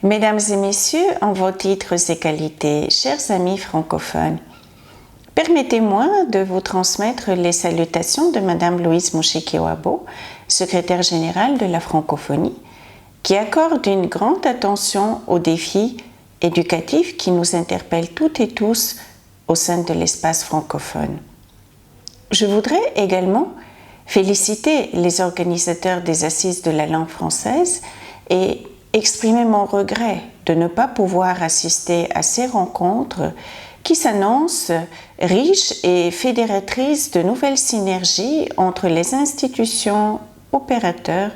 Mesdames et messieurs, en vos titres et qualités, chers amis francophones, permettez-moi de vous transmettre les salutations de Madame Louise Mushikiwabo, secrétaire générale de la francophonie, qui accorde une grande attention aux défis éducatifs qui nous interpellent toutes et tous au sein de l'espace francophone. Je voudrais également féliciter les organisateurs des Assises de la langue française et exprimer mon regret de ne pas pouvoir assister à ces rencontres qui s'annoncent riches et fédératrices de nouvelles synergies entre les institutions, opérateurs,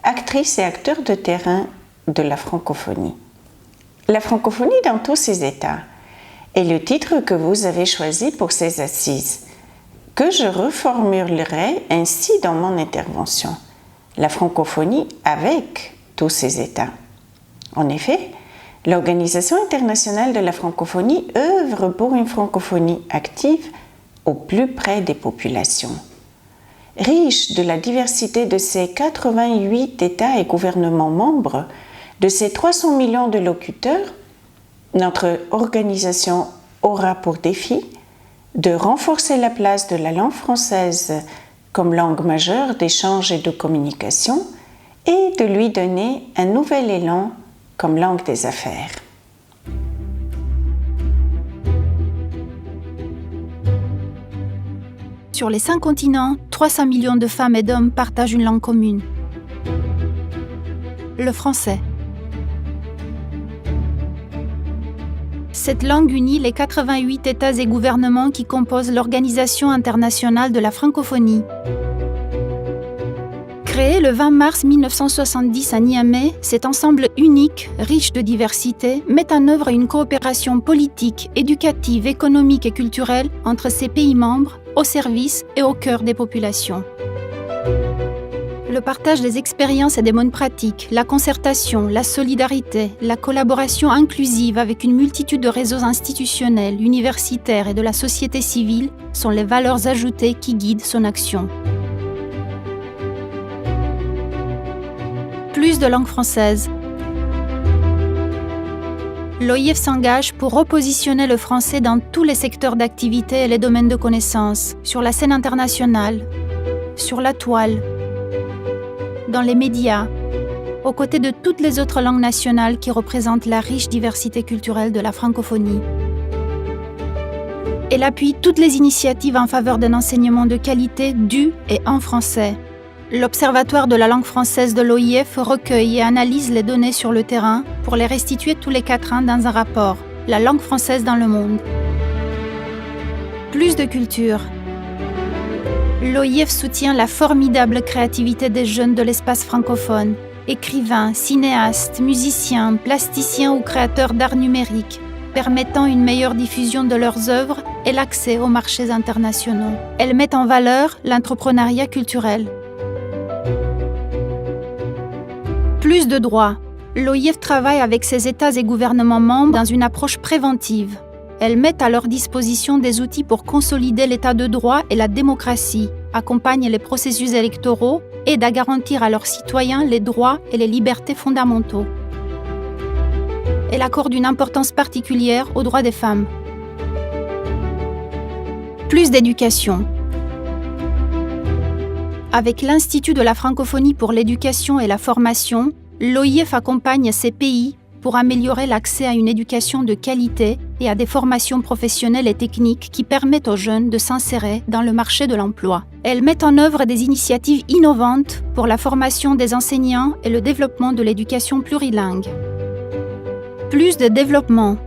actrices et acteurs de terrain de la francophonie. La francophonie dans tous ses états est le titre que vous avez choisi pour ces assises, que je reformulerai ainsi dans mon intervention. La francophonie avec tous ses états. En effet, l'Organisation internationale de la francophonie œuvre pour une francophonie active au plus près des populations. Riche de la diversité de ses 88 États et gouvernements membres, de ses 300 millions de locuteurs, notre organisation aura pour défi de renforcer la place de la langue française comme langue majeure d'échange et de communication et de lui donner un nouvel élan comme langue des affaires. Sur les 5 continents, 300 millions de femmes et d'hommes partagent une langue commune. Le français. Cette langue unit les 88 États et gouvernements qui composent l'Organisation internationale de la francophonie. Créé le 20 mars 1970 à Niamey, cet ensemble unique, riche de diversité, met en œuvre une coopération politique, éducative, économique et culturelle entre ses pays membres, au service et au cœur des populations. Le partage des expériences et des bonnes pratiques, la concertation, la solidarité, la collaboration inclusive avec une multitude de réseaux institutionnels, universitaires et de la société civile sont les valeurs ajoutées qui guident son action. Plus de langue française. L'OIF s'engage pour repositionner le français dans tous les secteurs d'activité et les domaines de connaissances, sur la scène internationale, sur la toile, dans les médias, aux côtés de toutes les autres langues nationales qui représentent la riche diversité culturelle de la francophonie. Elle appuie toutes les initiatives en faveur d'un enseignement de qualité du et en français. L'Observatoire de la langue française de l'OIF recueille et analyse les données sur le terrain pour les restituer tous les 4 ans dans un rapport, La langue française dans le monde. Plus de culture. L'OIF soutient la formidable créativité des jeunes de l'espace francophone, écrivains, cinéastes, musiciens, plasticiens ou créateurs d'art numérique, permettant une meilleure diffusion de leurs œuvres et l'accès aux marchés internationaux. Elle met en valeur l'entrepreneuriat culturel. Plus de droits. L'OIF travaille avec ses États et gouvernements membres dans une approche préventive. Elle met à leur disposition des outils pour consolider l'état de droit et la démocratie, accompagne les processus électoraux et aide à garantir à leurs citoyens les droits et les libertés fondamentaux. Elle accorde une importance particulière aux droits des femmes. Plus d'éducation. Avec l'Institut de la francophonie pour l'éducation et la formation, l'OIF accompagne ces pays pour améliorer l'accès à une éducation de qualité et à des formations professionnelles et techniques qui permettent aux jeunes de s'insérer dans le marché de l'emploi. Elle met en œuvre des initiatives innovantes pour la formation des enseignants et le développement de l'éducation plurilingue. Plus de développement.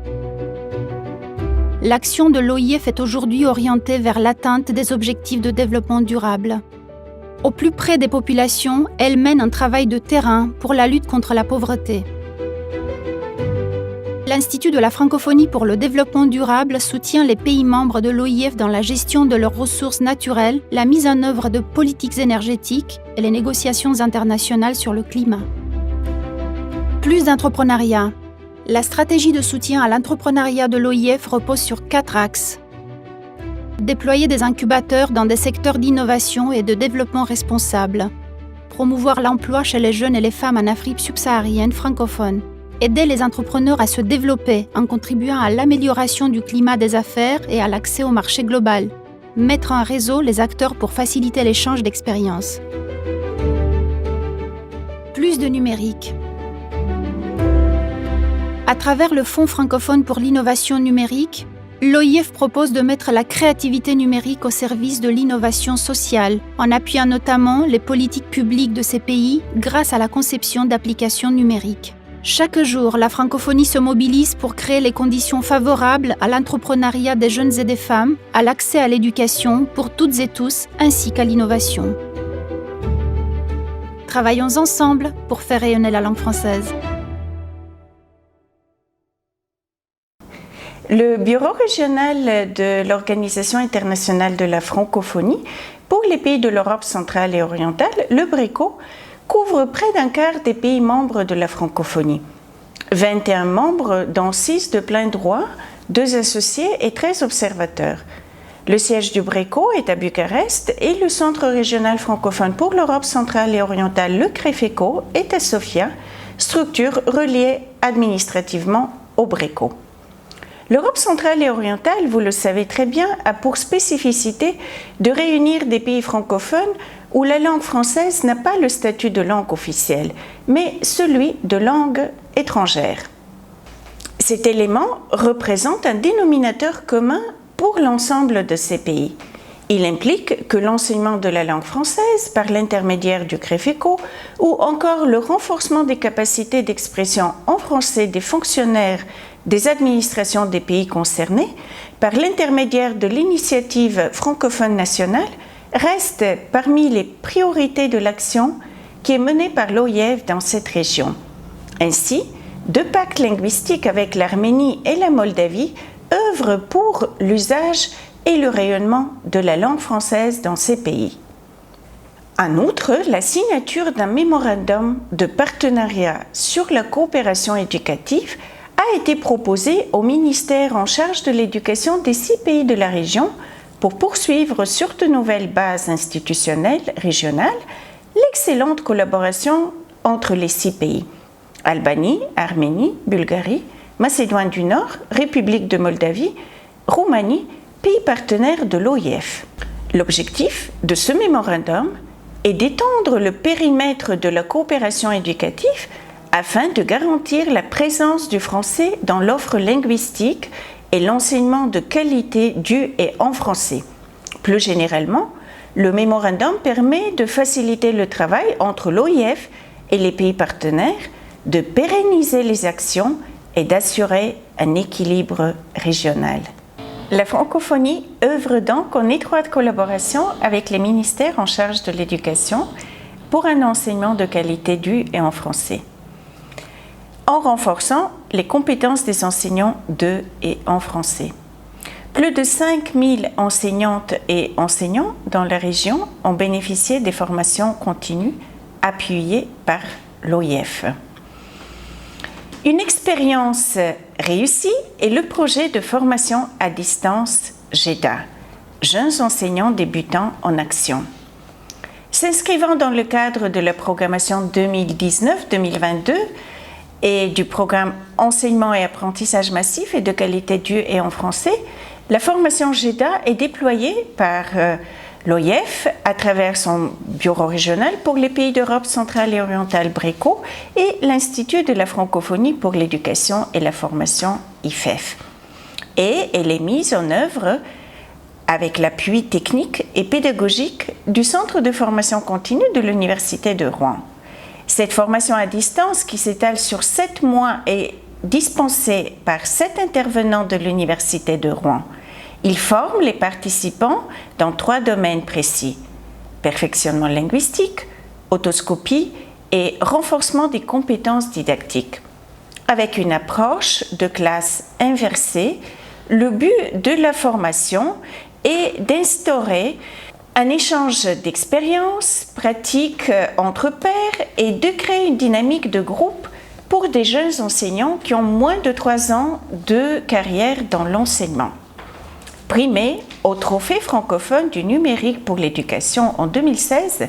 L'action de l'OIF est aujourd'hui orientée vers l'atteinte des objectifs de développement durable. Au plus près des populations, elle mène un travail de terrain pour la lutte contre la pauvreté. L'Institut de la francophonie pour le développement durable soutient les pays membres de l'OIF dans la gestion de leurs ressources naturelles, la mise en œuvre de politiques énergétiques et les négociations internationales sur le climat. Plus d'entrepreneuriat. La stratégie de soutien à l'entrepreneuriat de l'OIF repose sur 4 axes. Déployer des incubateurs dans des secteurs d'innovation et de développement responsable. Promouvoir l'emploi chez les jeunes et les femmes en Afrique subsaharienne francophone. aider les entrepreneurs à se développer en contribuant à l'amélioration du climat des affaires et à l'accès au marché global. Mettre en réseau les acteurs pour faciliter l'échange d'expériences. Plus de numérique. À travers le Fonds francophone pour l'innovation numérique, l'OIF propose de mettre la créativité numérique au service de l'innovation sociale, en appuyant notamment les politiques publiques de ces pays grâce à la conception d'applications numériques. Chaque jour, la francophonie se mobilise pour créer les conditions favorables à l'entrepreneuriat des jeunes et des femmes, à l'accès à l'éducation pour toutes et tous, ainsi qu'à l'innovation. Travaillons ensemble pour faire rayonner la langue française. Le Bureau régional de l'Organisation internationale de la francophonie pour les pays de l'Europe centrale et orientale, le BRECO, couvre près d'un quart des pays membres de la francophonie. 21 membres, dont 6 de plein droit, 2 associés et 13 observateurs. Le siège du BRECO est à Bucarest et le Centre régional francophone pour l'Europe centrale et orientale, le CREFECO, est à Sofia, structure reliée administrativement au BRECO. L'Europe centrale et orientale, vous le savez très bien, a pour spécificité de réunir des pays francophones où la langue française n'a pas le statut de langue officielle, mais celui de langue étrangère. Cet élément représente un dénominateur commun pour l'ensemble de ces pays. Il implique que l'enseignement de la langue française par l'intermédiaire du CREFECO ou encore le renforcement des capacités d'expression en français des fonctionnaires des administrations des pays concernés par l'intermédiaire de l'initiative francophone nationale reste parmi les priorités de l'action qui est menée par l'OIF dans cette région. Ainsi, 2 pactes linguistiques avec l'Arménie et la Moldavie œuvrent pour l'usage et le rayonnement de la langue française dans ces pays. En outre, la signature d'un mémorandum de partenariat sur la coopération éducative a été proposée au ministère en charge de l'éducation des 6 pays de la région pour poursuivre sur de nouvelles bases institutionnelles régionales l'excellente collaboration entre les 6 pays: Albanie, Arménie, Bulgarie, Macédoine du Nord, République de Moldavie, Roumanie, pays partenaires de l'OIF. L'objectif de ce mémorandum est d'étendre le périmètre de la coopération éducative afin de garantir la présence du français dans l'offre linguistique et l'enseignement de qualité du et en français. Plus généralement, le mémorandum permet de faciliter le travail entre l'OIF et les pays partenaires, de pérenniser les actions et d'assurer un équilibre régional. La francophonie œuvre donc en étroite collaboration avec les ministères en charge de l'éducation pour un enseignement de qualité du et en français, en renforçant les compétences des enseignants de et en français. Plus de 5000 enseignantes et enseignants dans la région ont bénéficié des formations continues appuyées par l'OIF. Une expérience réussie est le projet de formation à distance GEDA, Jeunes enseignants débutants en action. S'inscrivant dans le cadre de la programmation 2019-2022 et du programme Enseignement et apprentissage massif et de qualité du et en français, la formation GEDA est déployée par l'OIF à travers son bureau régional pour les pays d'Europe centrale et orientale BRECO et l'Institut de la francophonie pour l'éducation et la formation IFEF. Et elle est mise en œuvre avec l'appui technique et pédagogique du Centre de formation continue de l'Université de Rouen. Cette formation à distance, qui s'étale sur 7 mois, est dispensée par 7 intervenants de l'Université de Rouen. Ils forment les participants dans 3 domaines précis: perfectionnement linguistique, autoscopie et renforcement des compétences didactiques. Avec une approche de classe inversée, le but de la formation est d'instaurer un échange d'expériences pratiques entre pairs et de créer une dynamique de groupe pour des jeunes enseignants qui ont moins de 3 ans de carrière dans l'enseignement. Primée au Trophée francophone du numérique pour l'éducation en 2016,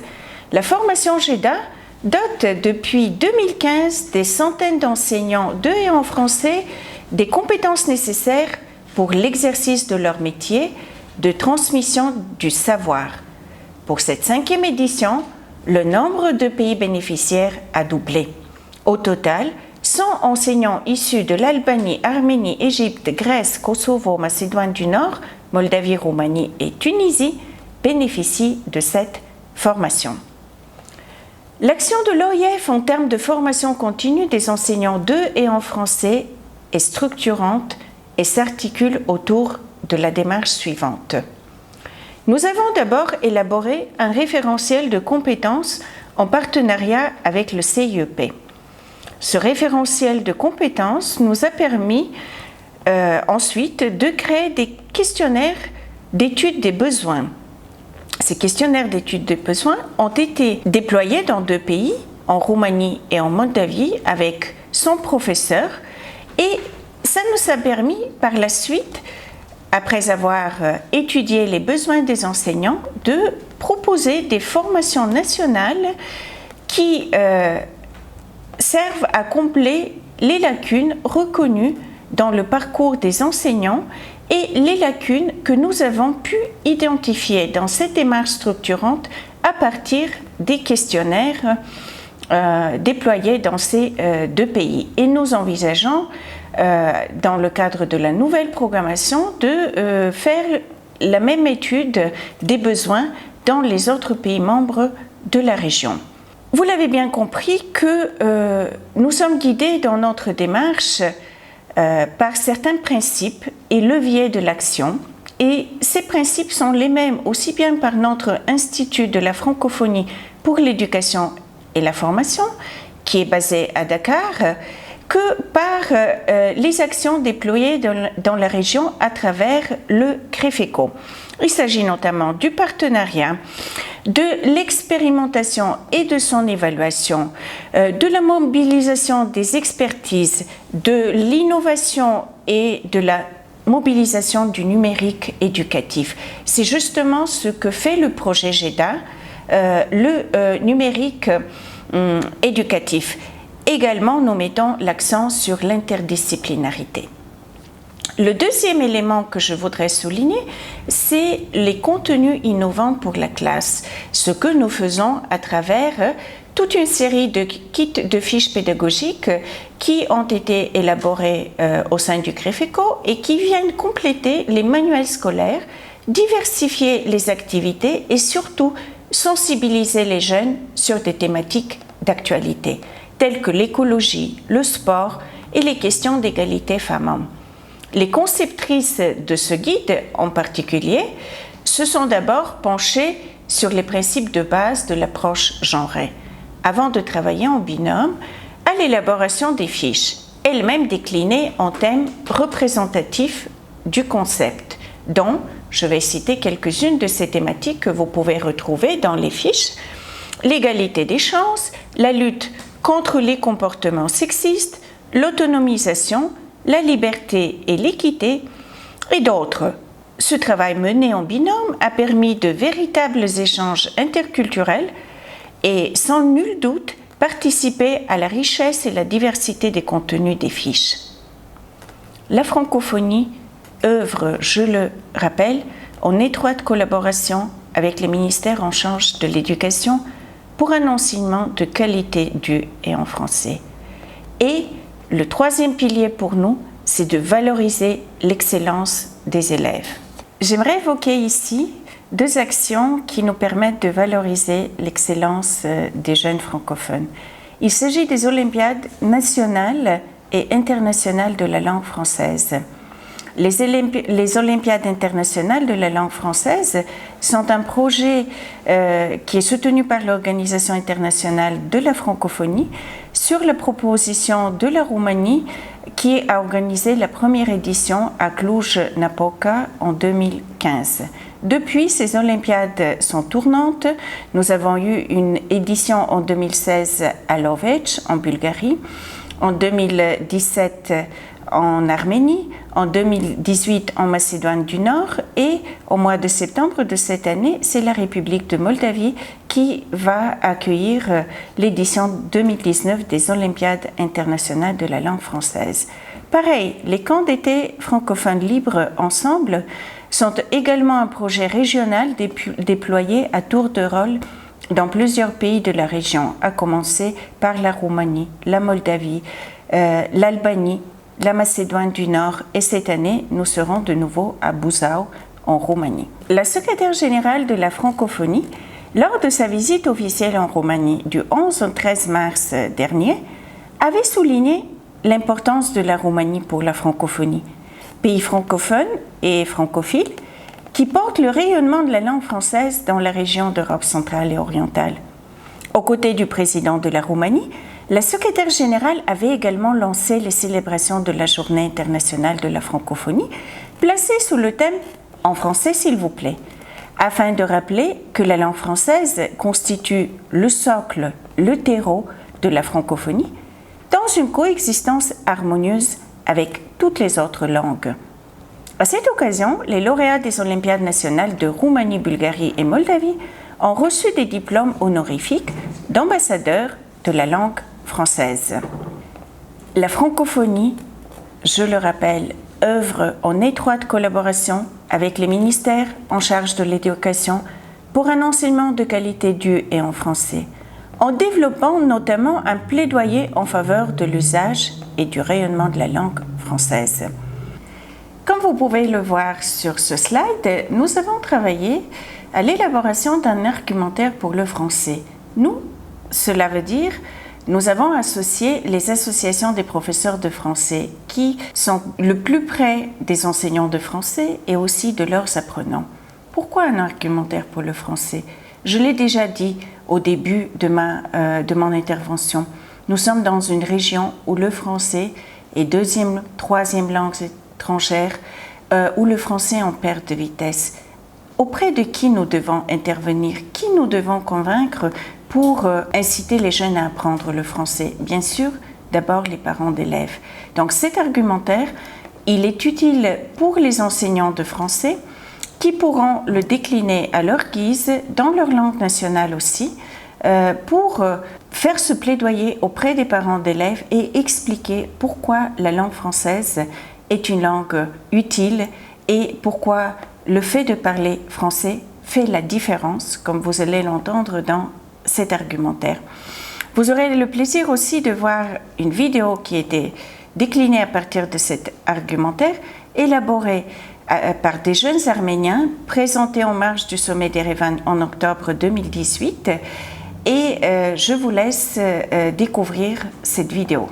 la formation GEDA dote depuis 2015 des centaines d'enseignants de et en français des compétences nécessaires pour l'exercice de leur métier de transmission du savoir. Pour cette 5e édition, le nombre de pays bénéficiaires a doublé. Au total, 100 enseignants issus de l'Albanie, Arménie, Égypte, Grèce, Kosovo, Macédoine du Nord, Moldavie, Roumanie et Tunisie bénéficient de cette formation. L'action de l'OIF en termes de formation continue des enseignants de et en français est structurante et s'articule autour de la démarche suivante. Nous avons d'abord élaboré un référentiel de compétences en partenariat avec le CIEP. Ce référentiel de compétences nous a permis ensuite de créer des questionnaires d'étude des besoins. Ces questionnaires d'étude des besoins ont été déployés dans 2 pays, en Roumanie et en Moldavie, avec 100 professeurs, et ça nous a permis par la suite, après avoir étudié les besoins des enseignants, de proposer des formations nationales qui servent à combler les lacunes reconnues dans le parcours des enseignants et les lacunes que nous avons pu identifier dans cette démarche structurante à partir des questionnaires déployés dans ces 2 pays. Et nous envisageons, dans le cadre de la nouvelle programmation, de faire la même étude des besoins dans les autres pays membres de la région. Vous l'avez bien compris que nous sommes guidés dans notre démarche par certains principes et leviers de l'action, et ces principes sont les mêmes aussi bien par notre Institut de la francophonie pour l'éducation et la formation, qui est basé à Dakar, que par les actions déployées dans la région à travers le CREFECO. Il s'agit notamment du partenariat, de l'expérimentation et de son évaluation, de la mobilisation des expertises, de l'innovation et de la mobilisation du numérique éducatif. C'est justement ce que fait le projet GEDA, le numérique éducatif. Également, nous mettons l'accent sur l'interdisciplinarité. Le deuxième élément que je voudrais souligner, c'est les contenus innovants pour la classe, ce que nous faisons à travers toute une série de kits de fiches pédagogiques qui ont été élaborés au sein du CREFECO et qui viennent compléter les manuels scolaires, diversifier les activités et surtout sensibiliser les jeunes sur des thématiques d'actualité, telles que l'écologie, le sport et les questions d'égalité femmes-hommes. Les conceptrices de ce guide, en particulier, se sont d'abord penchées sur les principes de base de l'approche genrée, avant de travailler en binôme à l'élaboration des fiches, elles-mêmes déclinées en thèmes représentatifs du concept, dont je vais citer quelques-unes de ces thématiques que vous pouvez retrouver dans les fiches: l'égalité des chances, la lutte contre les comportements sexistes, l'autonomisation, la liberté et l'équité, et d'autres. Ce travail mené en binôme a permis de véritables échanges interculturels et, sans nul doute, participer à la richesse et la diversité des contenus des fiches. La francophonie œuvre, je le rappelle, en étroite collaboration avec les ministères en charge de l'éducation pour un enseignement de qualité du et en français. Et le troisième pilier pour nous, c'est de valoriser l'excellence des élèves. J'aimerais évoquer ici 2 actions qui nous permettent de valoriser l'excellence des jeunes francophones. Il s'agit des Olympiades nationales et internationales de la langue française. Les Olympiades internationales de la langue française sont un projet qui est soutenu par l'Organisation internationale de la francophonie sur la proposition de la Roumanie qui a organisé la première édition à Cluj-Napoca en 2015. Depuis, ces Olympiades sont tournantes. Nous avons eu une édition en 2016 à Lovech, en Bulgarie, en 2017 en Arménie, en 2018 en Macédoine du Nord et au mois de septembre de cette année, c'est la République de Moldavie qui va accueillir l'édition 2019 des Olympiades internationales de la langue française. Pareil, les camps d'été francophones libres ensemble sont également un projet régional déployé à tour de rôle dans plusieurs pays de la région, à commencer par la Roumanie, la Moldavie, l'Albanie, la Macédoine du Nord et cette année, nous serons de nouveau à Buzău, en Roumanie. La secrétaire générale de la francophonie, lors de sa visite officielle en Roumanie du 11 au 13 mars dernier, avait souligné l'importance de la Roumanie pour la francophonie, pays francophone et francophile qui porte le rayonnement de la langue française dans la région d'Europe centrale et orientale. Aux côtés du président de la Roumanie, la secrétaire générale avait également lancé les célébrations de la Journée internationale de la francophonie, placée sous le thème « En français s'il vous plaît », afin de rappeler que la langue française constitue le socle, le terreau de la francophonie, dans une coexistence harmonieuse avec toutes les autres langues. À cette occasion, les lauréats des Olympiades nationales de Roumanie, Bulgarie et Moldavie ont reçu des diplômes honorifiques d'ambassadeurs de la langue française. La francophonie, je le rappelle, œuvre en étroite collaboration avec les ministères en charge de l'éducation pour un enseignement de qualité du et en français, en développant notamment un plaidoyer en faveur de l'usage et du rayonnement de la langue française. Comme vous pouvez le voir sur ce slide, nous avons travaillé à l'élaboration d'un argumentaire pour le français. Nous, cela veut dire, nous avons associé les associations des professeurs de français qui sont le plus près des enseignants de français et aussi de leurs apprenants. Pourquoi un argumentaire pour le français? Je l'ai déjà dit au début de mon intervention. Nous sommes dans une région où le français est deuxième, troisième langue étrangère, où le français en perte de vitesse. Auprès de qui nous devons intervenir? Qui nous devons convaincre pour inciter les jeunes à apprendre le français? Bien sûr, d'abord les parents d'élèves. Donc cet argumentaire, il est utile pour les enseignants de français qui pourront le décliner à leur guise, dans leur langue nationale aussi, pour faire ce plaidoyer auprès des parents d'élèves et expliquer pourquoi la langue française est une langue utile et pourquoi le fait de parler français fait la différence, comme vous allez l'entendre dans cet argumentaire. Vous aurez le plaisir aussi de voir une vidéo qui a été déclinée à partir de cet argumentaire, élaborée par des jeunes Arméniens, présentée en marge du sommet d'Erevan en octobre 2018. Et je vous laisse découvrir cette vidéo.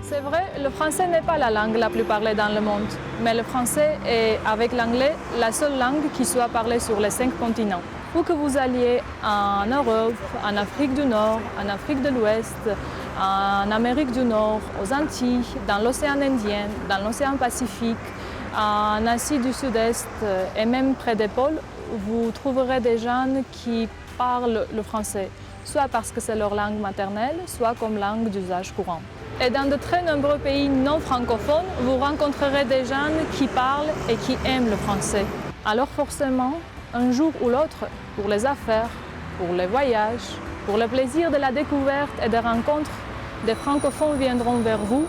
C'est vrai, le français n'est pas la langue la plus parlée dans le monde, mais le français est, avec l'anglais, la seule langue qui soit parlée sur les 5 continents. Où que vous alliez en Europe, en Afrique du Nord, en Afrique de l'Ouest, en Amérique du Nord, aux Antilles, dans l'océan Indien, dans l'océan Pacifique, en Asie du Sud-Est et même près des pôles, vous trouverez des gens qui parlent le français, soit parce que c'est leur langue maternelle, soit comme langue d'usage courant. Et dans de très nombreux pays non francophones, vous rencontrerez des gens qui parlent et qui aiment le français. Alors forcément, un jour ou l'autre, pour les affaires, pour les voyages, pour le plaisir de la découverte et des rencontres, des francophones viendront vers vous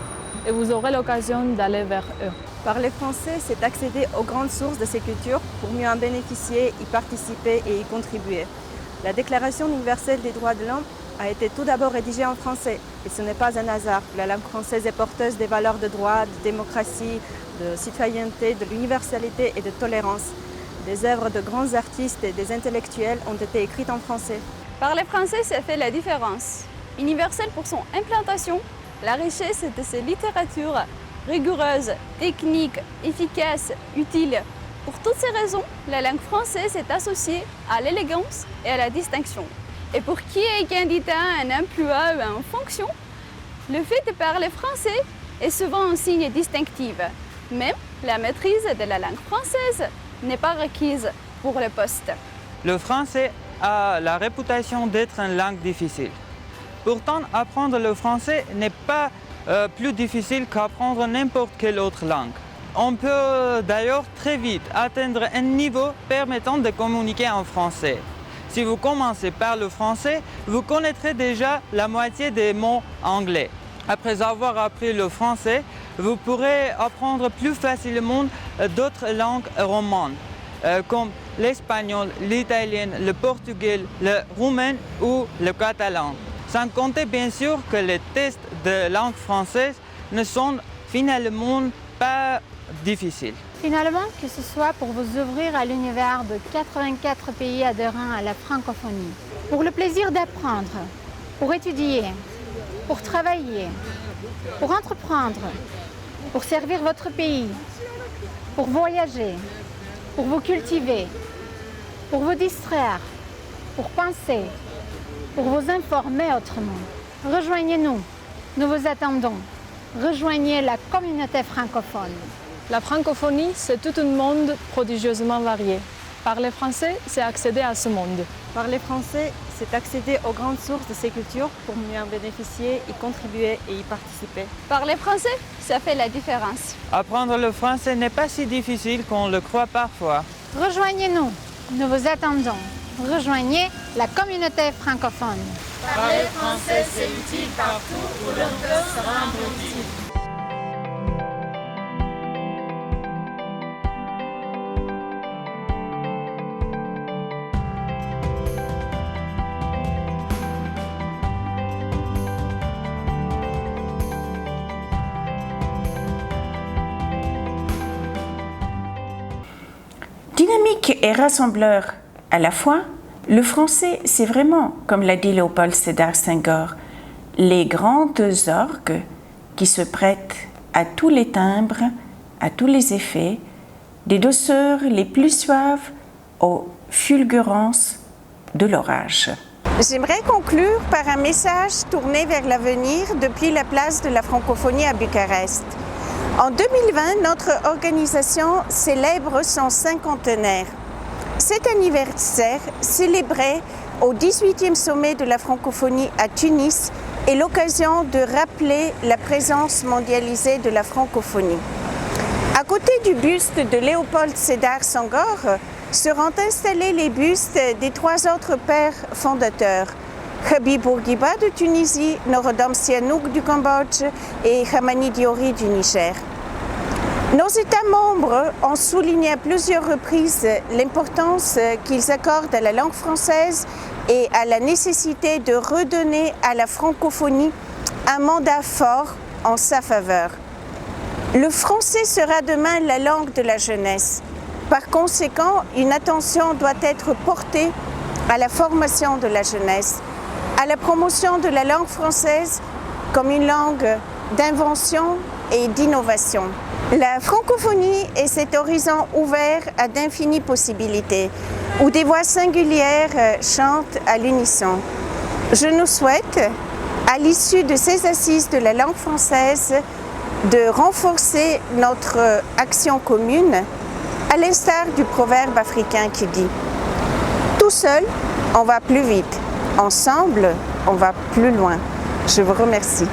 et vous aurez l'occasion d'aller vers eux. Parler français, c'est accéder aux grandes sources de ces cultures pour mieux en bénéficier, y participer et y contribuer. La Déclaration universelle des droits de l'homme a été tout d'abord rédigée en français et ce n'est pas un hasard. La langue française est porteuse des valeurs de droit, de démocratie, de citoyenneté, de l'universalité et de tolérance. Des œuvres de grands artistes et des intellectuels ont été écrites en français. Parler français, ça fait la différence. Universel pour son implantation, la richesse de ses littératures rigoureuses, techniques, efficaces, utiles, Pour toutes ces raisons, la langue française est associée à l'élégance et à la distinction. Et pour qui est candidat à un emploi ou à une fonction, le fait de parler français est souvent un signe distinctif. Même la maîtrise de la langue française n'est pas requise pour le poste. Le français a la réputation d'être une langue difficile. Pourtant, apprendre le français n'est pas plus difficile qu'apprendre n'importe quelle autre langue. On peut d'ailleurs très vite atteindre un niveau permettant de communiquer en français. Si vous commencez par le français, vous connaîtrez déjà la moitié des mots anglais. Après avoir appris le français, vous pourrez apprendre plus facilement d'autres langues romanes, comme l'espagnol, l'italien, le portugais, le roumain ou le catalan. Sans compter bien sûr que les tests de langue française ne sont finalement pas difficiles. Finalement, que ce soit pour vous ouvrir à l'univers de 84 pays adhérents à la francophonie, pour le plaisir d'apprendre, pour étudier, pour travailler, pour entreprendre, pour servir votre pays, pour voyager, pour vous cultiver, pour vous distraire, pour penser, pour vous informer autrement. Rejoignez-nous, nous vous attendons. Rejoignez la communauté francophone. La francophonie, c'est tout un monde prodigieusement varié. Parler français, c'est accéder à ce monde. Parler français, c'est accéder aux grandes sources de ces cultures pour mieux en bénéficier, y contribuer et y participer. Parler français, ça fait la différence. Apprendre le français n'est pas si difficile qu'on le croit parfois. Rejoignez-nous, nous vous attendons. Rejoignez la communauté francophone. Parler français, c'est utile partout où l'on peut se rendre utile. Dynamique et rassembleur à la fois, le français, c'est vraiment, comme l'a dit Léopold Sédar Senghor, les grandes orgues qui se prêtent à tous les timbres, à tous les effets, des douceurs les plus suaves aux fulgurances de l'orage. J'aimerais conclure par un message tourné vers l'avenir depuis la place de la francophonie à Bucarest. En 2020, notre organisation célèbre son cinquantenaire. Cet anniversaire, célébré au 18e sommet de la francophonie à Tunis, est l'occasion de rappeler la présence mondialisée de la francophonie. À côté du buste de Léopold Sédar Senghor, seront installés les bustes des 3 autres pères fondateurs, Habib Bourguiba de Tunisie, Norodom Sihanouk du Cambodge et Hamani Diori du Niger. Nos États membres ont souligné à plusieurs reprises l'importance qu'ils accordent à la langue française et à la nécessité de redonner à la francophonie un mandat fort en sa faveur. Le français sera demain la langue de la jeunesse. Par conséquent, une attention doit être portée à la formation de la jeunesse, à la promotion de la langue française comme une langue d'invention et d'innovation. La francophonie est cet horizon ouvert à d'infinies possibilités, où des voix singulières chantent à l'unisson. Je nous souhaite, à l'issue de ces assises de la langue française, de renforcer notre action commune, à l'instar du proverbe africain qui dit « Tout seul, on va plus vite. Ensemble, on va plus loin ». Je vous remercie.